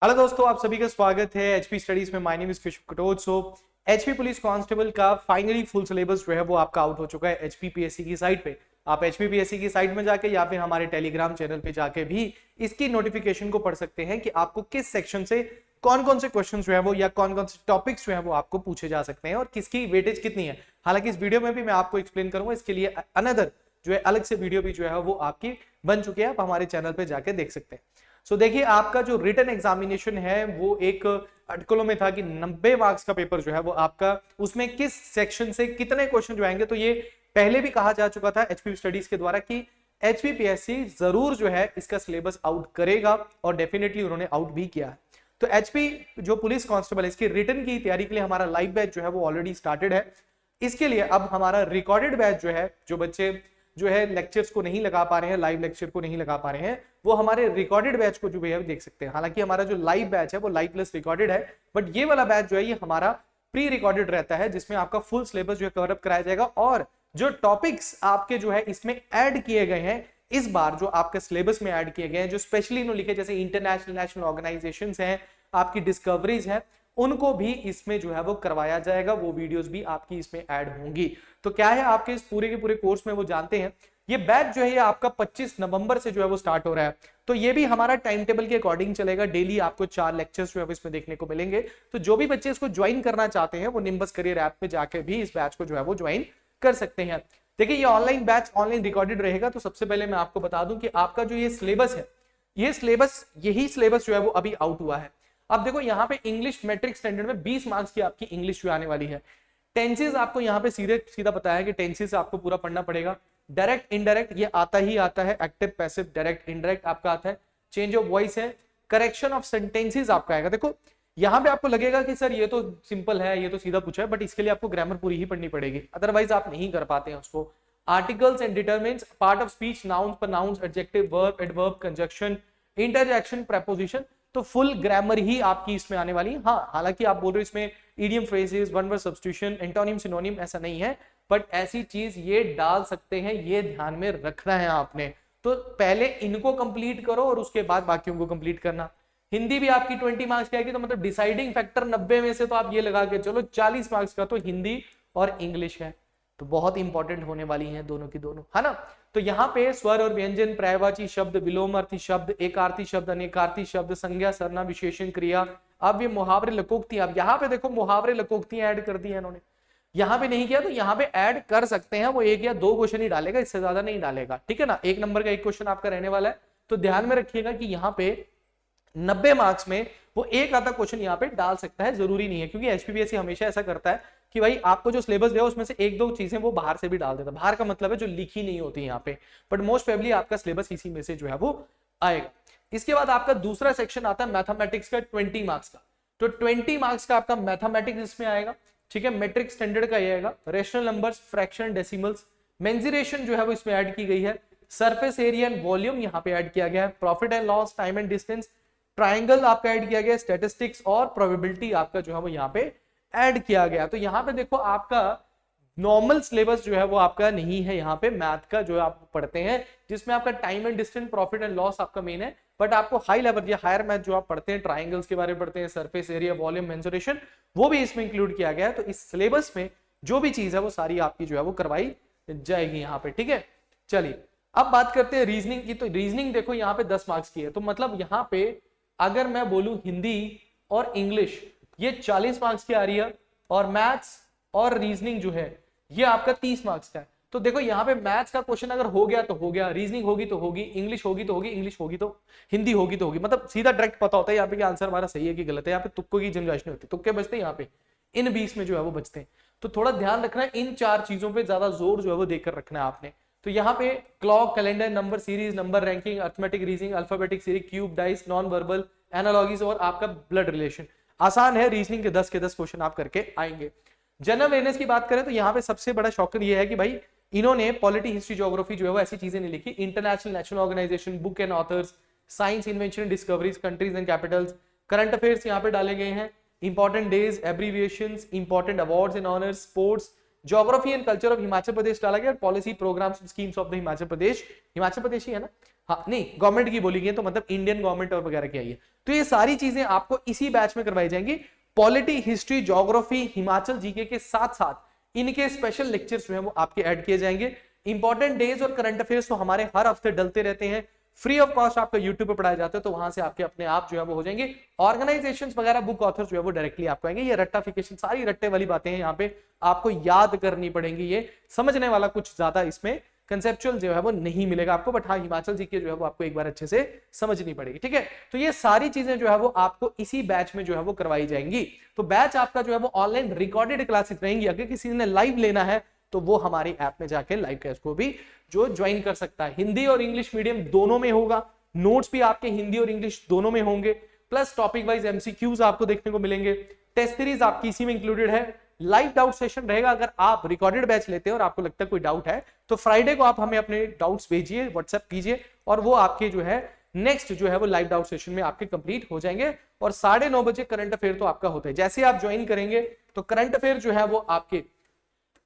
Hello दोस्तों, आप सभी का स्वागत है एचपी स्टडीज में। My name is Krishna Katoch. So HP police constable का फाइनली फुल सिलेबस जो है वो आपका आउट हो चुका है एचपी पीएससी की साइट पे। आप एचपी पीएससी की साइट में जाके या फिर हमारे टेलीग्राम चैनल पे जाके भी इसकी नोटिफिकेशन को पढ़ सकते हैं कि आपको किस सेक्शन से कौन कौन से क्वेश्चन जो है वो या कौन कौन से टॉपिक्स जो है वो आपको पूछे जा सकते हैं और किसकी वेटेज कितनी है। हालांकि इस वीडियो में भी मैं आपको एक्सप्लेन करूंगा, इसके लिए अनदर जो है अलग से वीडियो भी जो है वो आपकी बन चुकी है, आप हमारे चैनल पे जाके देख सकते हैं। सो देखिए, आपका जो रिटन एग्जामिनेशन है वो एक अटकलों में था कि 90 मार्क्स का पेपर जो है वो आपका, उसमें किस सेक्शन से कितने क्वेश्चन जो आएंगे। तो ये पहले भी कहा जा चुका था एचपी स्टडीज के द्वारा कि एचपीपीएससी जरूर जो है इसका सिलेबस आउट करेगा और डेफिनेटली उन्होंने आउट भी किया है। तो एचपी जो पुलिस कांस्टेबल है इसकी रिटन की तैयारी के लिए हमारा लाइव बैच जो है वो ऑलरेडी स्टार्टेड है। इसके लिए अब हमारा रिकॉर्डेड बैच जो है, जो बच्चे जो है लेक्चर्स को नहीं लगा पा रहे हैं, लाइव लेक्चर को नहीं लगा पा रहे हैं, वो हमारे रिकॉर्डेड बैच को जो भी है देख सकते हैं। हालांकि हमारा जो लाइव बैच है वो लाइव प्लस रिकॉर्डेड है, बट ये वाला बैच जो है ये हमारा प्री रिकॉर्डेड रहता है, जिसमें आपका फुल सिलेबस जो है कवर अप कराया जाएगा और जो टॉपिक्स आपके जो है इसमें ऐड किए गए हैं इस बार, जो आपके सिलेबस में ऐड किए गए हैं, जो स्पेशली इन्होंने लिखे, जैसे इंटरनेशनल नेशनल ऑर्गेनाइजेशंस हैं, आपकी डिस्कवरीज है, उनको भी इसमें जो है वो करवाया जाएगा। वो वीडियोस भी आपकी इसमें ऐड होंगी। तो क्या है आपके इस पूरे के पूरे कोर्स में वो जानते हैं। ये बैच जो है ये आपका 25 नवंबर से जो है वो स्टार्ट हो रहा है। तो ये भी हमारा टाइम टेबल के अकॉर्डिंग चलेगा। डेली आपको 4 लेक्चर्स जो है इसमें देखने को मिलेंगे। तो जो भी बच्चे इसको ज्वाइन करना चाहते हैं वो निम्बस करियर ऐप पे जाके भी इस बैच को जो है वो ज्वाइन कर सकते हैं। देखिए, ये ऑनलाइन बैच ऑनलाइन रिकॉर्डेड रहेगा। तो सबसे पहले मैं आपको बता दूं कि आपका जो ये सिलेबस है, ये सिलेबस, यही सिलेबस जो है वो अभी आउट हुआ है। अब देखो, यहाँ पे इंग्लिश मैट्रिक स्टैंडर्ड में 20 मार्क्स की आपकी इंग्लिश जो आने वाली है। टेंसेस आपको यहाँ पे सीधे सीधा पता है कि टेंसेस आपको पूरा पढ़ना पड़ेगा। डायरेक्ट इनडायरेक्ट ये आता ही आता है, एक्टिव पैसिव डायरेक्ट इनडायरेक्ट आपका आता है। चेंज ऑफ वॉइस है, करेक्शन ऑफ सेंटेंसेस आपका आएगा। देखो यहाँ पे आपको लगेगा कि सर ये तो सिंपल है, ये तो सीधा पूछा है, बट इसके लिए आपको ग्रामर पूरी ही पढ़नी पड़ेगी, अदरवाइज आप नहीं कर पाते हैं उसको। Articles and determinants, part of speech, nouns, pronouns, adjective, verb, adverb, conjunction, interjection, preposition, तो फुल ग्रामर ही आपकी इसमें आने वाली है। हाँ, हालांकि आप बोल रहे हो इसमें idiom phrases, one word substitution, antonym, synonym, ऐसा नहीं है, बट ऐसी चीज ये डाल सकते हैं, ये ध्यान में रखना है आपने। तो पहले इनको कंप्लीट करो और उसके बाद बाकियों को कंप्लीट करना। हिंदी भी आपकी 20 मार्क्स की आएगी, तो मतलब डिसाइडिंग फैक्टर 90 में से तो आप ये लगा के चलो 40 मार्क्स का तो हिंदी और इंग्लिश है। तो बहुत इंपॉर्टेंट होने वाली हैं दोनों की दोनों, है ना। तो यहाँ पे स्वर और व्यंजन, पर्यायवाची शब्द, विलोमार्थी शब्द, एकार्थी शब्द, अनेकार्थी शब्द, संज्ञा, सर्वनाम, विशेषण, क्रिया, अब ये मुहावरे, लकोक्ति। अब यहाँ पे देखो मुहावरे लकोक्तियां ऐड कर दी है इन्होंने। यहाँ पे नहीं किया तो यहाँ पे ऐड कर सकते हैं। वो 1 या 2 क्वेश्चन ही डालेगा, इससे ज्यादा नहीं डालेगा, ठीक है ना। 1 नंबर का 1 क्वेश्चन आपका रहने वाला है। तो ध्यान में रखिएगा कि यहाँ पे 90 मार्क्स में वो एक आधा क्वेश्चन यहाँ पे डाल सकता है, जरूरी नहीं है, क्योंकि एचपीपीएससी हमेशा ऐसा करता है कि भाई आपको जो सिलेबस दिया उसमें से 1-2 चीजें वो बाहर से भी डाल देता है। बाहर का मतलब है जो लिखी नहीं होती यहाँ पे, बट मोस्ट प्रोबेबली आपका सिलेबस इसी में से जो है वो आएगा। इसके बाद आपका दूसरा सेक्शन आता है मैथमेटिक्स का 20 मार्क्स का। तो 20 मार्क्स का आपका मैथमेटिक्स इसमें आएगा, ठीक है। मैट्रिक स्टैंडर्ड का ये आएगा, rational numbers, fraction, decimals, mensuration जो है वो इसमें ऐड की गई है, सरफेस एरिया एंड वॉल्यूम यहाँ पे ऐड किया गया है, profit and loss, time and distance, triangle आपका ऐड किया गया, स्टैटिस्टिक्स और प्रोबेबिलिटी आपका जो है वो यहाँ पे ऐड किया गया। तो यहाँ पे देखो आपका नॉर्मल सिलेबस जो है वो आपका नहीं है यहाँ पे मैथ का जो आप पढ़ते हैं, जिसमें आपका time and distance, profit and loss आपका मेन है। बट आपको हाई लेवल या हायर मैथ जो आप पढ़ते हैं, ट्राइंगल्स के बारे में पढ़ते हैं, सरफेस एरिया, वॉल्यूम, मेंसुरेशन, वो भी इसमें इंक्लूड किया गया है। तो इस सिलेबस में जो भी चीज है वो सारी आपकी जो है वो करवाई जाएगी यहाँ पे, ठीक है। चलिए अब बात करते हैं रीजनिंग की। तो रीजनिंग देखो यहाँ पे 10 मार्क्स की है। तो मतलब यहाँ पे अगर मैं बोलूं हिंदी और इंग्लिश ये 40 मार्क्स की आ रही है, और मैथ्स और रीजनिंग जो है ये आपका 30 मार्क्स का है। तो देखो यहाँ पे मैथ्स का क्वेश्चन अगर हो गया तो हो गया, रीजनिंग होगी तो होगी, इंग्लिश होगी तो होगी, इंग्लिश होगी तो हिंदी होगी तो होगी, मतलब सीधा डायरेक्ट पता होता है यहाँ पे कि आंसर हमारा सही है कि गलत है। यहाँ पे तुक्कों की गुंजाइश नहीं होती, तुक्के बचते हैं यहाँ पे, इन 20 में जो है वो बचते हैं। तो थोड़ा ध्यान रखना है, इन 4 चीजों पे ज्यादा जोर जो है वो देकर रखना है आपने। तो यहाँ पे clock, calendar, number series, number ranking, arithmetic reasoning, alphabetic series, cube, dice, non verbal, analogies और आपका ब्लड रिलेशन। आसान है, रीजनिंग के 10 के 10 क्वेश्चन आप करके आएंगे। जनरल अवेयरनेस की बात करें तो यहाँ पे सबसे बड़ा शॉकर ये है कि भाई इन्होंने पॉलिटी, हिस्ट्री, ज्योग्राफी जो है वो ऐसी चीजें नहीं लिखी। International national organisation, book and authors, science, invention, discoveries, countries and capitals, current affairs यहाँ पे डाले गए हैं, important days, abbreviations, important awards and honours, sports, geography and culture of Himachal Pradesh डाला गया, policy, programmes, schemes of the Himachal Pradesh. Himachal Pradesh ही है ना, हाँ नहीं गवर्नमेंट की बोली गई है, तो मतलब इंडियन गवर्नमेंट और वगैरह की आई है। तो ये सारी चीजें आपको इसी बैच में करवाई जाएंगी। Polity, history, geography, Himachal GK के साथ साथ इनके स्पेशल लेक्चर्स जो है वो आपके ऐड किए जाएंगे। इंपॉर्टेंट डेज और करंट अफेयर्स तो हमारे हर हफ्ते डलते रहते हैं, फ्री ऑफ कॉस्ट आपका यूट्यूब पे पढ़ाए जाते हैं, तो वहां से आपके अपने आप जो है वो हो जाएंगे। ऑर्गेनाइजेशंस वगैरह, बुक ऑथर्स जो है वो डायरेक्टली आपको आएंगे। ये रट्टाफिकेशन, सारी रट्टे वाली बातें हैं, यहाँ पे आपको याद करनी पड़ेंगी, ये समझने वाला कुछ ज्यादा इसमें कंसेप्चुअल जो है वो नहीं मिलेगा आपको, बट हाँ हिमाचल जीके जो है वो आपको एक बार अच्छे से समझनी पड़ेगी, ठीक है। तो ये सारी चीजें जो है वो आपको इसी बैच में जो है वो करवाई जाएंगी। तो बैच आपका जो है वो ऑनलाइन रिकॉर्डेड क्लासेस रहेंगी। अगर किसी ने लाइव लेना है तो वो हमारी ऐप में जाके लाइव क्लास को भी जो ज्वाइन कर सकता है। हिंदी और इंग्लिश मीडियम दोनों में होगा, नोट्स भी आपके हिंदी और इंग्लिश दोनों में होंगे, प्लस टॉपिक वाइज एमसीक्यूज आपको देखने को मिलेंगे। टेस्ट सीरीज आपकी इसी में इंक्लूडेड है। लाइव डाउट सेशन रहेगा। अगर आप रिकॉर्डेड बैच लेते हैं और आपको लगता है कोई डाउट है तो फ्राइडे को आप हमें अपने डाउट्स भेजिए, व्हाट्सएप कीजिए, और वो आपके जो है नेक्स्ट जो है वो लाइव डाउट सेशन में आपके कंप्लीट हो जाएंगे। और 9:30 बजे करंट अफेयर तो आपका होता है। जैसे आप ज्वाइन करेंगे तो करंट अफेयर जो है वो आपके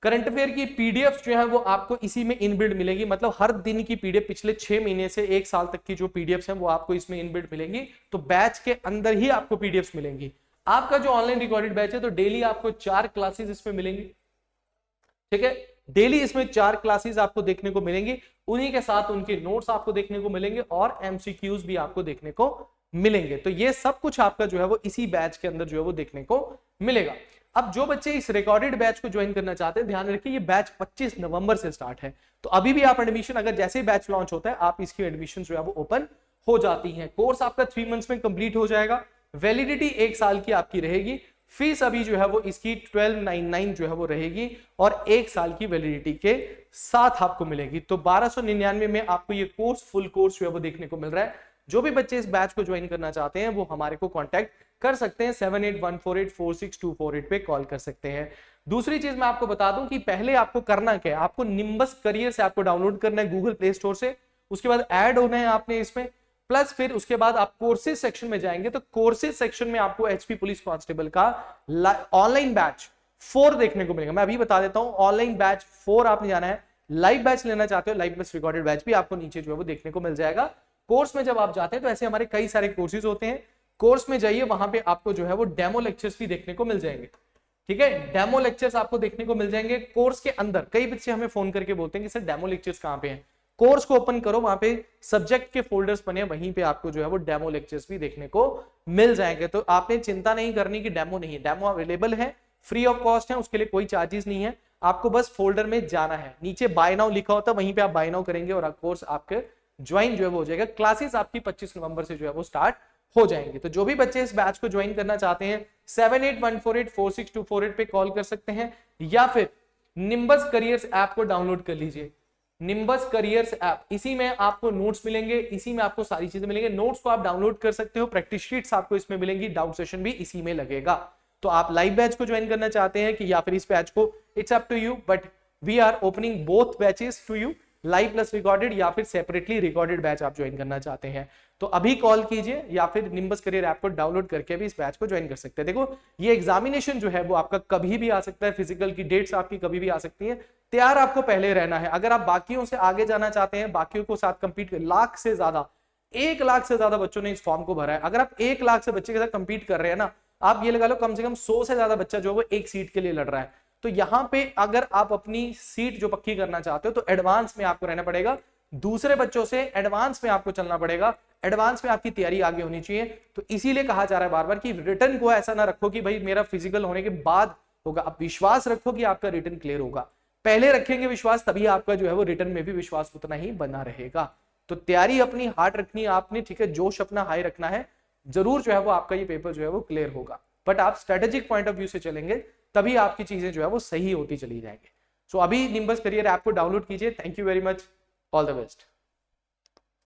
करंट अफेयर की पीडीएफ जो है वो आपको इसी में इनबिल्ड मिलेगी। मतलब हर दिन की पीडीएफ पिछले 6 महीने से 1 साल तक की जो पीडीएफ है वो आपको इसमें इनबिल्ड मिलेंगी। तो बैच के अंदर ही आपको पीडीएफ मिलेंगी। आपका जो ऑनलाइन रिकॉर्डेड बैच है तो डेली आपको 4 क्लासेस इसमें मिलेंगी, ठीक है। डेली इसमें 4 क्लासेस आपको देखने को मिलेंगी, उन्हीं के साथ उनके नोट्स आपको देखने को मिलेंगे और एमसीक्यूज भी आपको देखने को मिलेंगे। तो ये सब कुछ आपका जो है वो इसी बैच के अंदर जो है वो देखने को मिलेगा। अब जो बच्चे इस रिकॉर्डेड बैच को ज्वाइन करना चाहते हैं, ध्यान रखिए ये बैच 25 नवंबर से स्टार्ट है। तो अभी भी आप एडमिशन, अगर जैसे ही बैच लॉन्च होता है आप इसकी एडमिशन जो है वो ओपन हो जाती है। कोर्स आपका 3 मंथ्स में कंप्लीट हो जाएगा। वैलिडिटी 1 साल की आपकी रहेगी। फीस अभी जो है वो इसकी 1299 जो है वो रहेगी और 1 साल की वैलिडिटी के साथ आपको मिलेगी। तो 1299 में आपको ये कोर्स, फुल कोर्स जो है वो देखने को मिल रहा है। जो भी बच्चे इस बैच को ज्वाइन करना चाहते हैं वो हमारे को कांटेक्ट कर सकते हैं, 7814846248 पे कॉल कर सकते हैं। दूसरी चीज मैं आपको बता दूं कि पहले आपको करना क्या है, आपको निम्बस करियर से आपको डाउनलोड करना है गूगल प्ले स्टोर से, उसके बाद ऐड होना है आपने इसमें, प्लस फिर उसके बाद आप कोर्सेज सेक्शन में जाएंगे तो कोर्सेज सेक्शन में आपको एचपी पुलिस कांस्टेबल का ऑनलाइन बैच 4 देखने को मिलेगा। मैं अभी बता देता हूं, ऑनलाइन बैच 4 आपने जाना है। लाइव बैच लेना चाहते हो, लाइव प्लस रिकॉर्डेड बैच भी आपको नीचे जो है वो देखने को मिल जाएगा। कोर्स में जब आप जाते हैं तो ऐसे हमारे कई सारे कोर्सेज होते हैं, कोर्स में जाइए, वहां पे आपको जो है वो डेमो लेक्चर्स भी देखने को मिल जाएंगे, ठीक है। डेमो लेक्चर्स आपको देखने को मिल जाएंगे कोर्स के अंदर। कई बच्चे हमें फोन करके बोलते हैं कि सर डेमो लेक्चर्स कहां पे हैं। कोर्स को ओपन करो, वहां पे सब्जेक्ट के फोल्डर्स बने, वहीं पे आपको जो है वो डेमो लेक्चर्स भी देखने को मिल जाएंगे। तो आपने चिंता नहीं करनी कि डेमो नहीं है, डेमो अवेलेबल है, फ्री ऑफ कॉस्ट है, उसके लिए कोई चार्जेस नहीं है। आपको बस फोल्डर में जाना है, नीचे बाय नाउ लिखा होता है, वहीं पे आप बाय नाउ करेंगे और कोर्स आपके ज्वाइन जो है वो हो जाएगा। क्लासेस आपकी 25 नवंबर से जो है वो स्टार्ट हो जाएंगे। तो जो भी बच्चे इस बैच को ज्वाइन करना चाहते हैं 7814846248 पे कॉल कर सकते हैं, या फिर निम्बस करियर्स ऐप को डाउनलोड कर लीजिए। निम्बस करियर्स ऐप, इसी में आपको नोट्स मिलेंगे, इसी में आपको सारी चीजें मिलेंगे। नोट्स को आप डाउनलोड कर सकते हो, प्रैक्टिस शीट्स आपको इसमें मिलेंगी, डाउट सेशन भी इसी में लगेगा। तो आप लाइव बैच को ज्वाइन करना चाहते हैं कि या फिर इस बैच को, it's up to you, but we are opening both batches to you, live plus recorded या फिर सेपरेटली रिकॉर्डेड बैच आप ज्वाइन करना चाहते हैं तो अभी कॉल कीजिए, या फिर निम्बस करियर ऐप को डाउनलोड करके भी इस बैच को ज्वाइन कर सकते हैं। देखो ये एग्जामिनेशन जो है वो आपका कभी भी आ सकता है, फिजिकल की डेट्स आपकी कभी भी आ सकती है, तैयार आपको पहले रहना है। अगर आप बाकियों से आगे जाना चाहते हैं, बाकियों को साथ कंपीट कर, 1 लाख से ज्यादा बच्चों ने इस फॉर्म को भरा है। अगर आप 1 लाख से बच्चे के साथ कंपीट कर रहे हैं ना, आप ये लगा लो कम से कम 100 से ज्यादा बच्चा जो है वो एक सीट के लिए लड़ रहा है। तो यहाँ पे अगर आप अपनी सीट जो पक्की करना चाहते हो तो एडवांस में आपको रहना पड़ेगा, दूसरे बच्चों से एडवांस में आपको चलना पड़ेगा, एडवांस में आपकी तैयारी आगे होनी चाहिए। तो इसीलिए कहा जा रहा है बार बार कि रिटर्न को ऐसा ना रखो कि भाई मेरा फिजिकल होने के बाद होगा, आप विश्वास रखो कि आपका रिटर्न क्लियर होगा। पहले रखेंगे विश्वास, तभी आपका जो है वो रिटर्न में भी विश्वास उतना ही बना रहेगा। तो तैयारी अपनी हार्ड रखनी है आपने, ठीक है, जोश अपना हाई रखना है, जरूर जो है वो आपका ये पेपर जो है वो क्लियर होगा। बट आप स्ट्रेटेजिक पॉइंट ऑफ व्यू से चलेंगे तभी आपकी चीजें जो है वो सही होती चली जाएंगे। सो अभी निम्बस करियर ऐप को डाउनलोड कीजिए। Thank you very much, all the best.